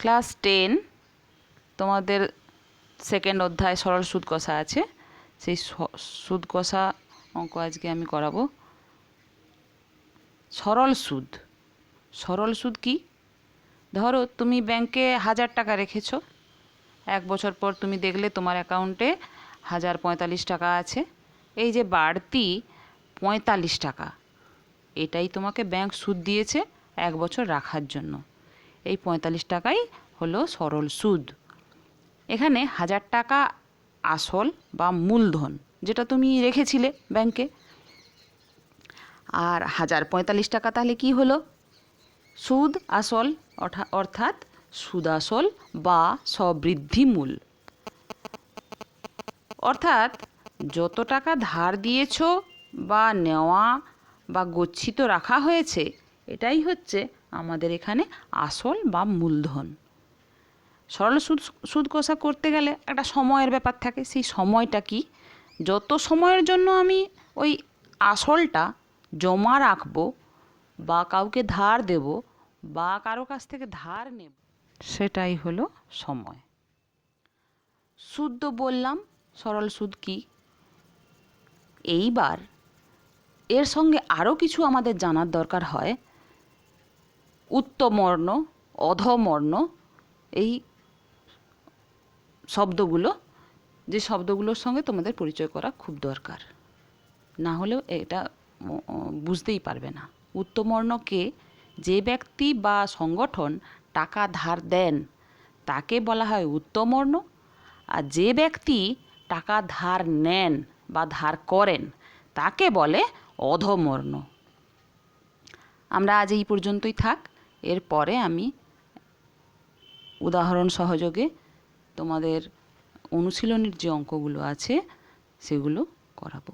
Class 10 তোমাদের second অধ্যায় সরল সুদ কষা আছে, সেই সুদ কষা অঙ্ক আজকে আমি করাবো। সরল সুদ। সরল সুদ কি? ধরো তুমি ব্যাংকে 1000 টাকা রেখেছো, 1 বছর পর তুমি দেখলে তোমার অ্যাকাউন্টে 1045 টাকা আছে। এই যে বাড়তি 45 টাকা, এটাই তোমাকে ব্যাংক সুদ দিয়েছে 1 বছর রাখার জন্য। এই 45 টাকাই হলো সরল সুদ। এখানে 1000 টাকা আসল বা মূলধন, যেটা তুমি রেখেছিলে ব্যাংকে, আর 1045 টাকা তাহলে কি হলো? সুদ আসল, অর্থাৎ সুদ আসল বা সবৃদ্ধি মূল। অর্থাৎ যত টাকা ধার দিয়েছ বা নেওয়া বা গচ্ছিত রাখা হয়েছে, এটাই হচ্ছে আমাদের এখানে আসল বা মূলধন। সরল সুদ কষা করতে গেলে একটা সময়ের ব্যাপার থাকে। সেই সময়টা কি? যত সময়ের জন্য আমি ওই আসলটা জমা রাখবো বা কাউকে ধার দেব বা কারো কাছ থেকে ধার নেব, সেটাই হলো সময়। সুদ তো বললাম সরল সুদ কি। এইবার এর সঙ্গে আরও কিছু আমাদের জানার দরকার হয়। উত্তমবর্ণ, অধমবর্ণ, এই শব্দগুলো, যে শব্দগুলোর সঙ্গে তোমাদের পরিচয় করা খুব দরকার, না হলেও এটা বুঝতেই পারবে না। উত্তমবর্ণকে যে ব্যক্তি বা সংগঠন টাকা ধার দেন তাকে বলা হয় উত্তমবর্ণ, আর যে ব্যক্তি টাকা ধার নেন বা ধার করেন তাকে বলে অধমবর্ণ। আমরা আজ এই পর্যন্তই থাক। এরপরে আমি উদাহরণ সহযোগে তোমাদের অনুশীলনীর যে অঙ্কগুলো আছে সেগুলো করাবো।